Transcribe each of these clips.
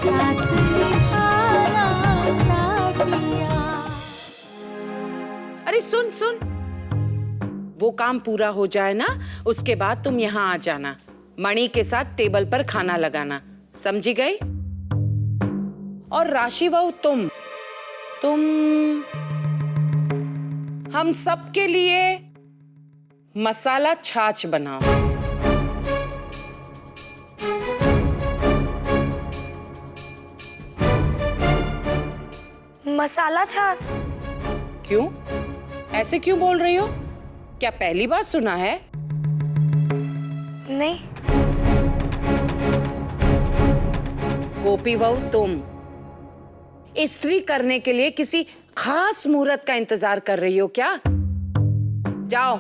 साथ निभाना साथिया। अरे सुन सुन, वो काम पूरा हो जाए ना, उसके बाद तुम यहाँ आ जाना। मणि के साथ टेबल पर खाना लगाना, समझी गई? और राशि बहू तुम हम सब के लिए मसाला छाछ बनाओ। मसाला छाछ? क्यों? ऐसे क्यों बोल रही हो? क्या पहली बार सुना है? नहीं। गोपी बहू तुम स्त्री करने के लिए किसी खास मुहूर्त का इंतजार कर रही हो क्या? जाओ,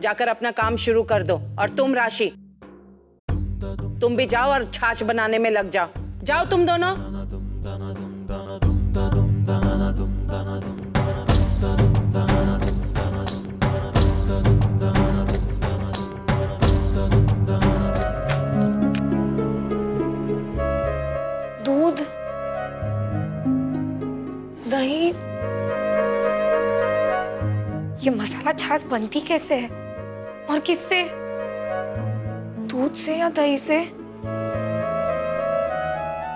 जाकर अपना काम शुरू कर दो। और तुम राशि, तुम भी जाओ और छाछ बनाने में लग जाओ। जाओ तुम दोनों। दूध, दही, ये मसाला छाछ बनती कैसे है और किससे? दूध से या दही से?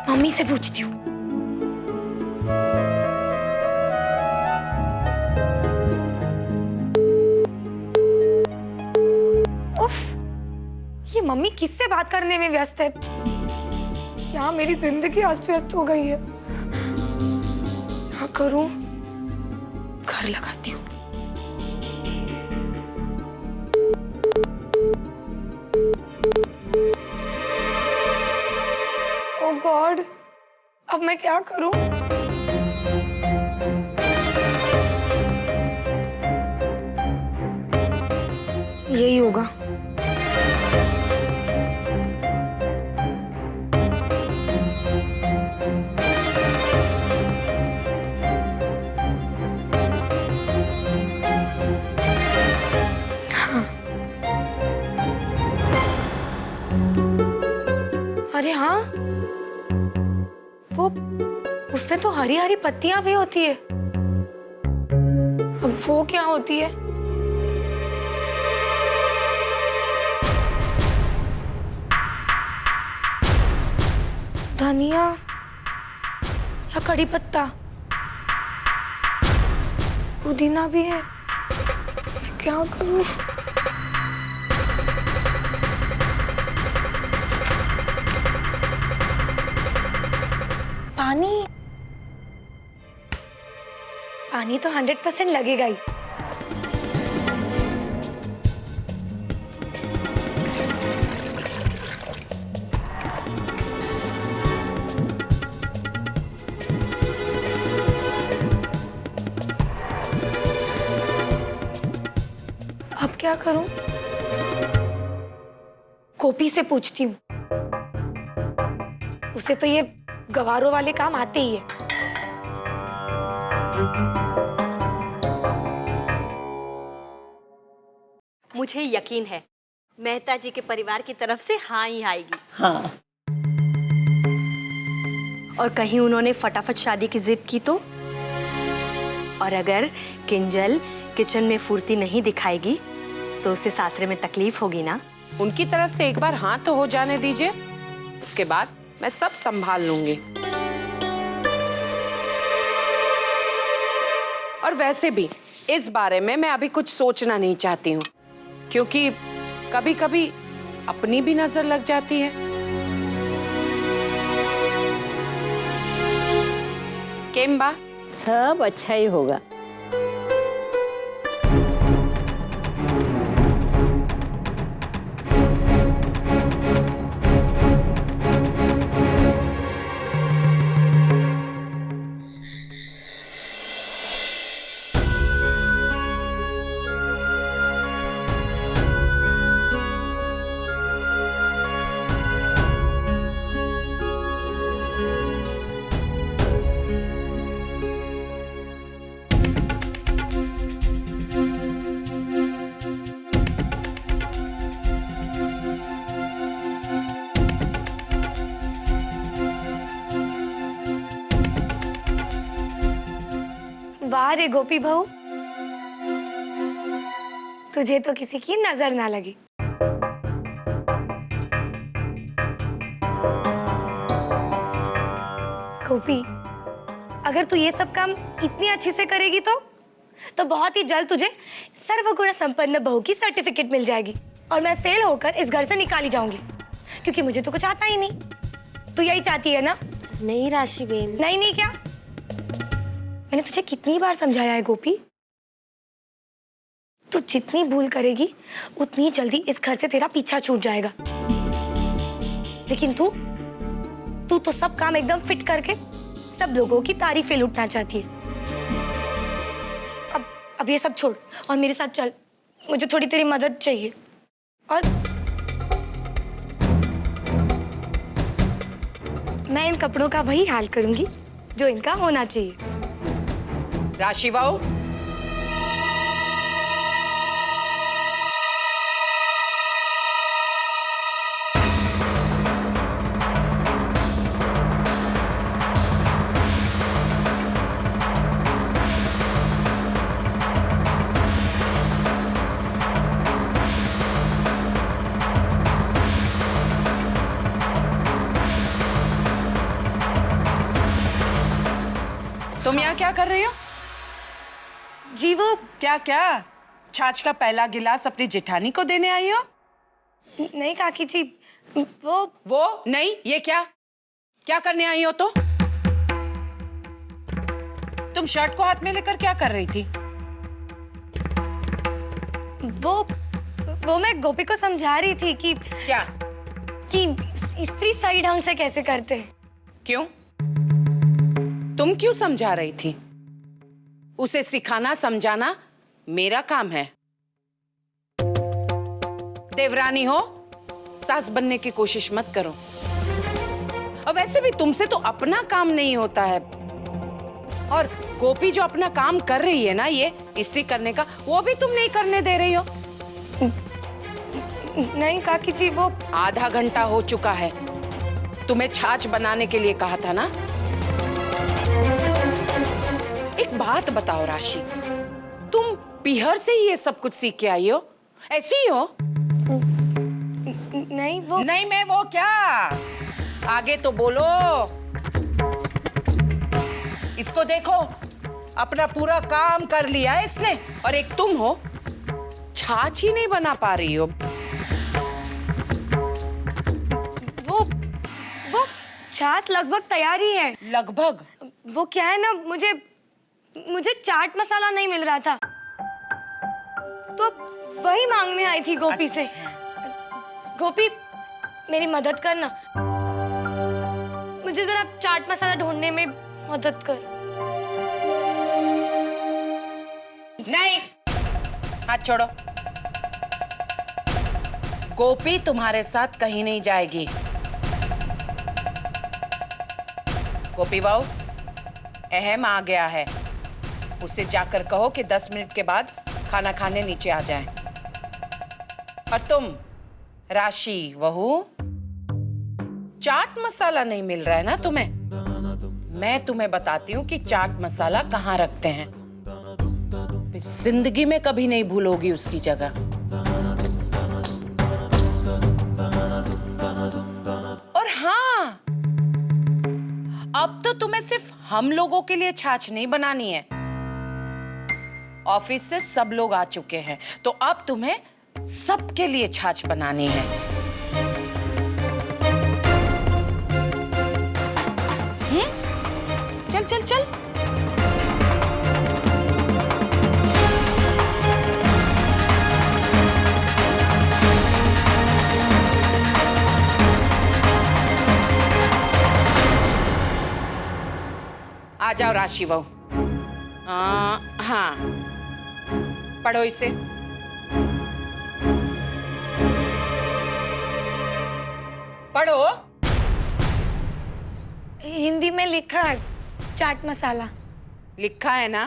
मम्मी से पूछती हूँ। उफ, ये मम्मी किससे बात करने में व्यस्त है? यहाँ मेरी जिंदगी अस्त व्यस्त हो गई है। क्या करूं? घर लगाती हूँ। ओह गॉड, अब मैं क्या करूं? यही होगा। अरे हाँ, वो उसमें तो हरी हरी पत्तियां भी होती है। अब वो क्या होती है? धनिया या कड़ी पत्ता? पुदीना भी है। मैं क्या करूं? पानी, पानी तो 100% लगेगा ही। अब क्या करूं? गोपी से पूछती हूँ। उसे तो ये गवारों वाले काम आते ही है। मुझे यकीन है मेहता जी के परिवार की तरफ से हाँ ही आएगी। हाँ। और कहीं उन्होंने फटाफट शादी की जिद की तो? और अगर किंजल किचन में फुर्ती नहीं दिखाएगी तो उसे सासरे में तकलीफ होगी ना? उनकी तरफ से एक बार हाँ तो हो जाने दीजिए, उसके बाद मैं सब संभाल लूंगी। और वैसे भी इस बारे में मैं अभी कुछ सोचना नहीं चाहती हूँ, क्योंकि कभी कभी अपनी भी नजर लग जाती है। केम्बा, सब अच्छा ही होगा। वाह रे गोपी बहू, तुझे तो किसी की नजर ना लगी। गोपी, अगर तू ये सब काम इतनी अच्छी से करेगी तो बहुत ही जल्द तुझे सर्वगुण संपन्न बहू की सर्टिफिकेट मिल जाएगी और मैं फेल होकर इस घर से निकाली जाऊंगी, क्योंकि मुझे तो कुछ आता ही नहीं। तू यही चाहती है ना? नहीं राशि बेन। नहीं नहीं क्या? मैंने तुझे कितनी बार समझाया है गोपी, तू जितनी भूल करेगी उतनी जल्दी इस घर से तेरा पीछा छूट जाएगा। लेकिन तू तो सब काम एकदम फिट करके सब लोगों की तारीफें लूटना चाहती है। अब ये सब छोड़ और मेरे साथ चल, मुझे थोड़ी तेरी मदद चाहिए। और मैं इन कपड़ों का वही हाल करूंगी जो इनका होना चाहिए। राशि बहू, तुम यहाँ क्या कर रही हो? जी वो क्या क्या छाछ का पहला गिलास अपनी जेठानी को देने आई हो? नहीं काकी जी, वो नहीं, ये क्या क्या करने आई हो? तो तुम शर्ट को हाथ में लेकर क्या कर रही थी? वो मैं गोपी को समझा रही थी कि क्या? स्त्री सही ढंग से कैसे करते हैं। क्यों? तुम क्यों समझा रही थी? उसे सिखाना समझाना मेरा काम है। देवरानी हो, सास बनने की कोशिश मत करो। और वैसे भी तुमसे तो अपना काम नहीं होता है। और गोपी जो अपना काम कर रही है ना, ये इस्त्री करने का, वो भी तुम नहीं करने दे रही हो। नहीं काकी जी, वो आधा घंटा हो चुका है। तुम्हें छाछ बनाने के लिए कहा था ना। एक बात बताओ राशि, तुम पीहर से ही ये सब कुछ सीख के आई हो? ऐसी ही हो? नहीं वो नहीं मैं वो क्या, आगे तो बोलो। इसको देखो, अपना पूरा काम कर लिया है इसने, और एक तुम हो, छाछ ही नहीं बना पा रही हो। वो छाछ लगभग तैयार ही है। लगभग? वो क्या है ना, मुझे चाट मसाला नहीं मिल रहा था, तो वही मांगने आई थी गोपी से। गोपी, मेरी मदद करना, मुझे जरा चाट मसाला ढूंढने में मदद कर। नहीं, हाथ छोड़ो। गोपी तुम्हारे साथ कहीं नहीं जाएगी। गोपी बहू, अहम आ गया है, उसे जाकर कहो कि 10 मिनट के बाद खाना खाने नीचे आ जाए। और तुम राशि बहू, चाट मसाला नहीं मिल रहा है ना तुम्हें? मैं तुम्हें बताती हूँ कि चाट मसाला कहाँ रखते हैं। जिंदगी में कभी नहीं भूलोगी उसकी जगह। और हाँ, अब तो तुम्हें सिर्फ हम लोगों के लिए छाछ नहीं बनानी है। ऑफिस से सब लोग आ चुके हैं, तो अब तुम्हें सबके लिए छाछ बनानी है। चल चल चल। आ जाओ राशि बहू। हाँ, पढ़ो इसे। पढ़ो। हिंदी में लिखा है चाट मसाला। लिखा है ना?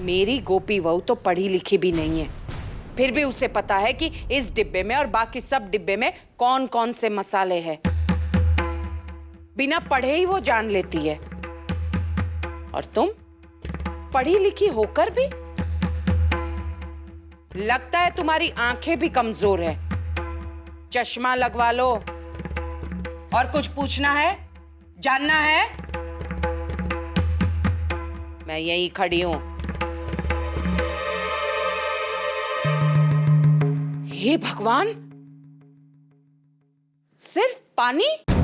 मेरी गोपी बहू तो पढ़ी लिखी भी नहीं है, फिर भी उसे पता है कि इस डिब्बे में और बाकी सब डिब्बे में कौन कौन से मसाले हैं। बिना पढ़े ही वो जान लेती है। और पढ़ी लिखी होकर भी लगता है तुम्हारी आंखें भी कमजोर है। चश्मा लगवा लो। और कुछ पूछना है, जानना है? मैं यहीं खड़ी हूं। हे भगवान, सिर्फ पानी?